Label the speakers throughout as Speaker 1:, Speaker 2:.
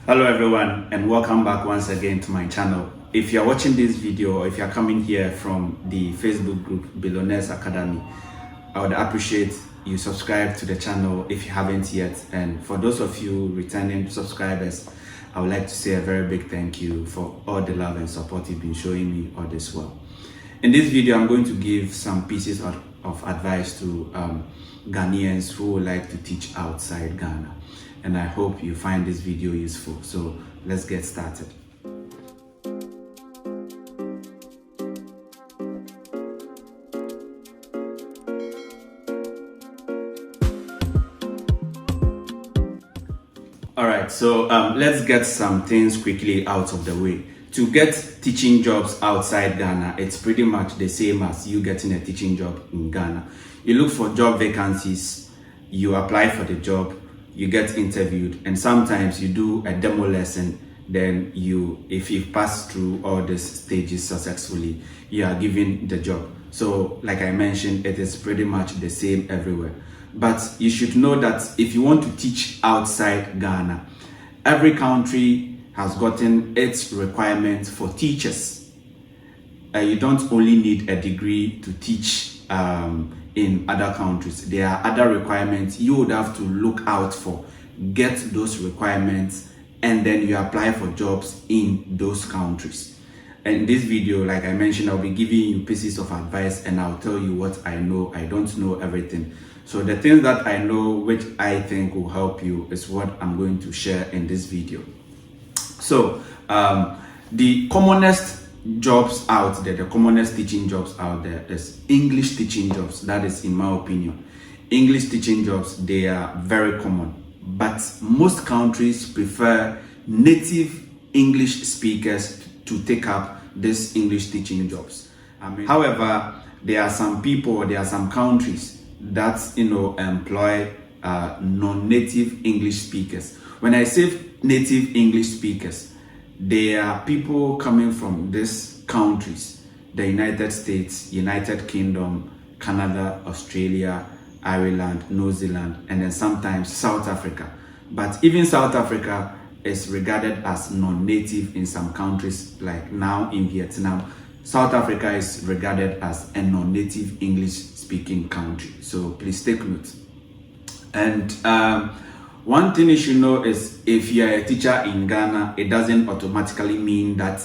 Speaker 1: Hello everyone, and welcome back once again to my channel. If you are watching this video or if you are coming here from the Facebook group Billionaires Academy, I would appreciate you subscribe to the channel if you haven't yet. And for those of you returning subscribers, I would like to say a very big thank you for all the love and support you've been showing me all this while. In this video, I'm going to give some pieces of advice to Ghanaians who would like to teach outside Ghana. And I hope you find this video useful. So let's get started. All right, so let's get some things quickly out of the way. To get teaching jobs outside Ghana, it's pretty much the same as you getting a teaching job in Ghana. You look for job vacancies, you apply for the job, you get interviewed, and sometimes you do a demo lesson. Then if you pass through all these stages successfully, you are given the job. So like I mentioned, it is pretty much the same everywhere. But you should know that if you want to teach outside Ghana, every country has gotten its requirements for teachers. You don't only need a degree to teach in other countries. There are other requirements you would have to look out for, get those requirements, and then you apply for jobs in those countries. And in this video, like I mentioned, I'll be giving you pieces of advice and I'll tell you what I know. I don't know everything. So the things that I know, which I think will help you, is what I'm going to share in this video. So the commonest jobs out there, the commonest teaching jobs out there is English teaching jobs. That is, in my opinion, English teaching jobs, they are very common, but most countries prefer native English speakers to take up these English teaching jobs. However, there are some people, there are some countries that employ non-native English speakers. When I say native English speakers, they are people coming from these countries: the United States, United Kingdom, Canada, Australia, Ireland, New Zealand, and then sometimes South Africa. But even South Africa is regarded as non-native in some countries, like now in Vietnam. South Africa is regarded as a non-native English-speaking country. So please take note. And one thing you should know is, if you are a teacher in Ghana, it doesn't automatically mean that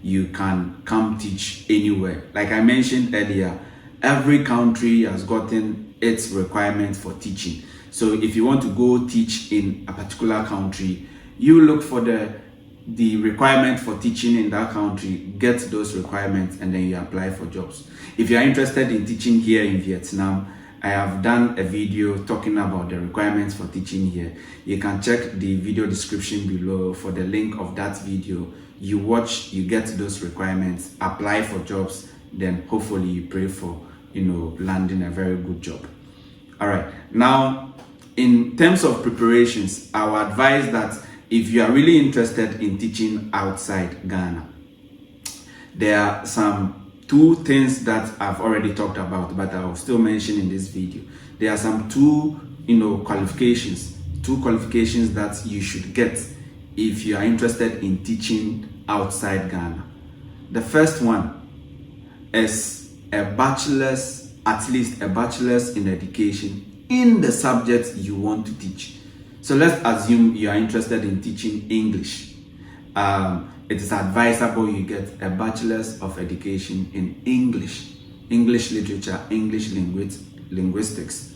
Speaker 1: you can come teach anywhere. Like I mentioned earlier, every country has gotten its requirements for teaching. So if you want to go teach in a particular country, you look for the requirement for teaching in that country, get those requirements, and then you apply for jobs. If you are interested in teaching here in Vietnam, I have done a video talking about the requirements for teaching here. You can check the video description below for the link of that video. You watch, you get those requirements, apply for jobs, then hopefully you pray for, landing a very good job. All right. Now, in terms of preparations, I would advise that if you are really interested in teaching outside Ghana, there are some two things that I've already talked about, but I will still mention in this video. There are some two qualifications that you should get if you are interested in teaching outside Ghana. The first one is at least a bachelor's in education in the subject you want to teach. So let's assume you are interested in teaching English. It is advisable you get a bachelor's of education in English literature, English linguistics,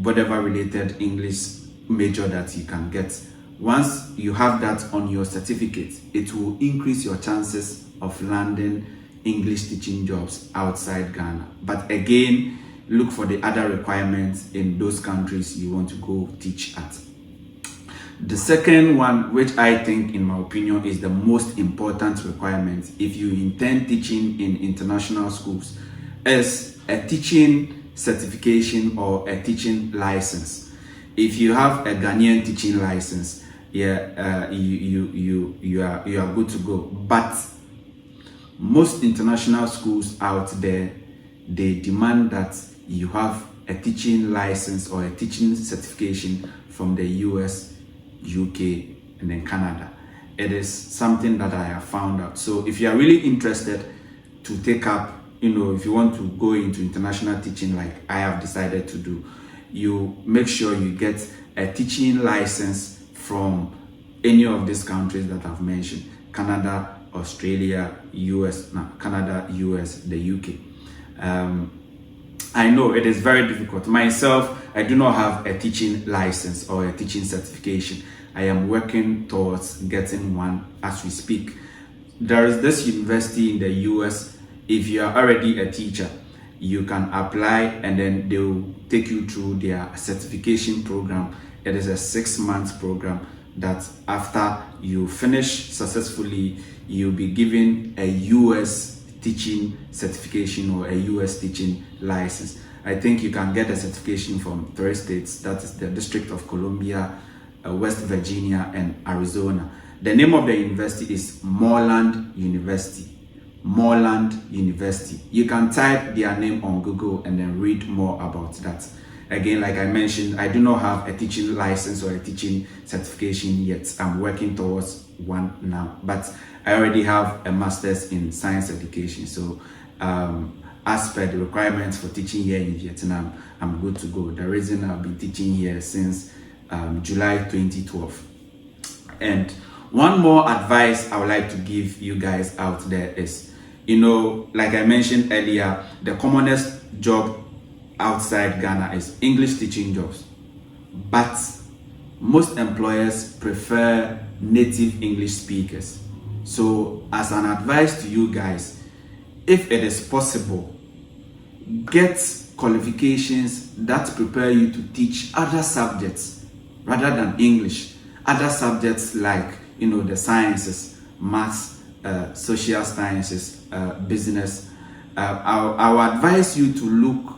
Speaker 1: whatever related English major that you can get. Once you have that on your certificate, it will increase your chances of landing English teaching jobs outside Ghana. But again, look for the other requirements in those countries you want to go teach at. The second one, which I think, in my opinion, is the most important requirement if you intend teaching in international schools, is a teaching certification or a teaching license. If you have a Ghanaian teaching license, you are good to go. But most international schools out there, they demand that you have a teaching license or a teaching certification from the US, UK, and then Canada. It is something that I have found out. So if you are really interested to take up, if you want to go into international teaching like I have decided to do, you make sure you get a teaching license from any of these countries that I've mentioned: Canada, Australia, Canada, US, the UK. I know it is very difficult. Myself, I do not have a teaching license or a teaching certification. I am working towards getting one as we speak. There is this university in the US. If you are already a teacher, you can apply and then they will take you through their certification program. It is a 6-month program that after you finish successfully, you'll be given a US teaching certification or a US teaching license. I think you can get a certification from 3 states, that is the District of Columbia, West Virginia, and Arizona. The name of the university is Moorland University. Moorland University. You can type their name on Google and then read more about that. Again, like I mentioned, I do not have a teaching license or a teaching certification yet. I'm working towards one now, but I already have a master's in science education. So as per the requirements for teaching here in Vietnam, I'm good to go. The reason I've been teaching here since July 2012. And one more advice I would like to give you guys out there is, like I mentioned earlier, the commonest job outside Ghana is English teaching jobs. But most employers prefer native English speakers. So as an advice to you guys, if it is possible, get qualifications that prepare you to teach other subjects rather than English. Other subjects like, the sciences, maths, social sciences, business. I will advise you to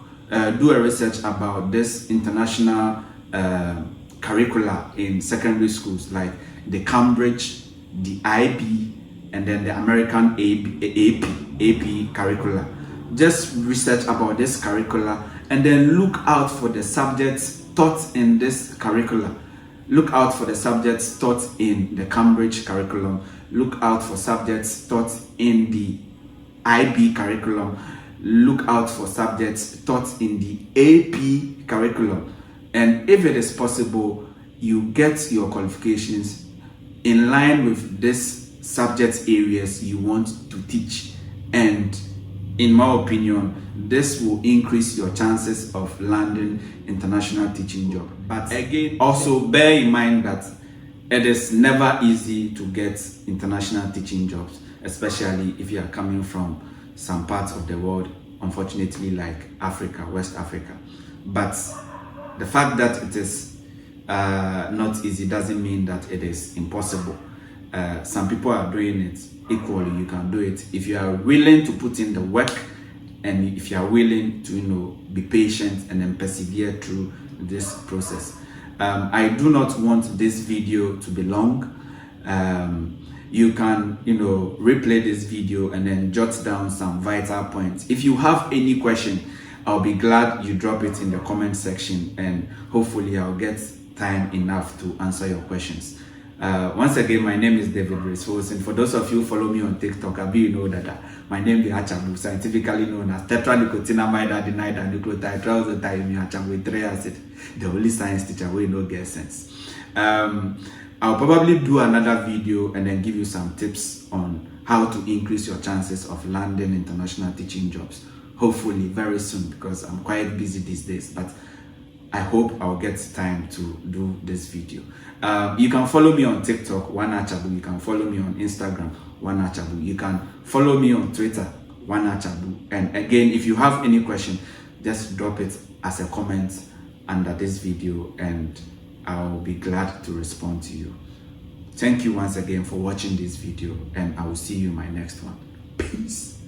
Speaker 1: do a research about this international curricula in secondary schools, like the Cambridge, the IB, and then the American AP curricula. Just research about this curricula and then look out for the subjects taught in this curricula. Look out for the subjects taught in the Cambridge curriculum. Look out for subjects taught in the IB curriculum. Look out for subjects taught in the AP curriculum. And if it is possible, you get your qualifications in line with this subject areas you want to teach. And in my opinion, this will increase your chances of landing international teaching job. But again, also bear in mind that it is never easy to get international teaching jobs, especially if you are coming from some parts of the world, unfortunately, like Africa, West Africa. But the fact that it is not easy doesn't mean that it is impossible. Some people are doing it equally. You can do it if you are willing to put in the work, and if you are willing to be patient and then persevere through this process. I do not want this video to be long. You can replay this video and then jot down some vital points. If you have any question, I'll be glad you drop it in the comment section, and hopefully I'll get time enough to answer your questions. Once again, my name is David Resfos, and for those of you who follow me on TikTok, you know that my name is Achabu, scientifically known as tetranicotinamide adenine nucleotide triacid, acid, the only science teacher we know get sense. I'll probably do another video and then give you some tips on how to increase your chances of landing international teaching jobs. Hopefully very soon, because I'm quite busy these days, but I hope I'll get time to do this video. You can follow me on TikTok, Achabu. You can follow me on Instagram, Achabu. You can follow me on Twitter, Achabu. And again, if you have any question, just drop it as a comment under this video and I'll be glad to respond to you. Thank you once again for watching this video, and I will see you in my next one. Peace.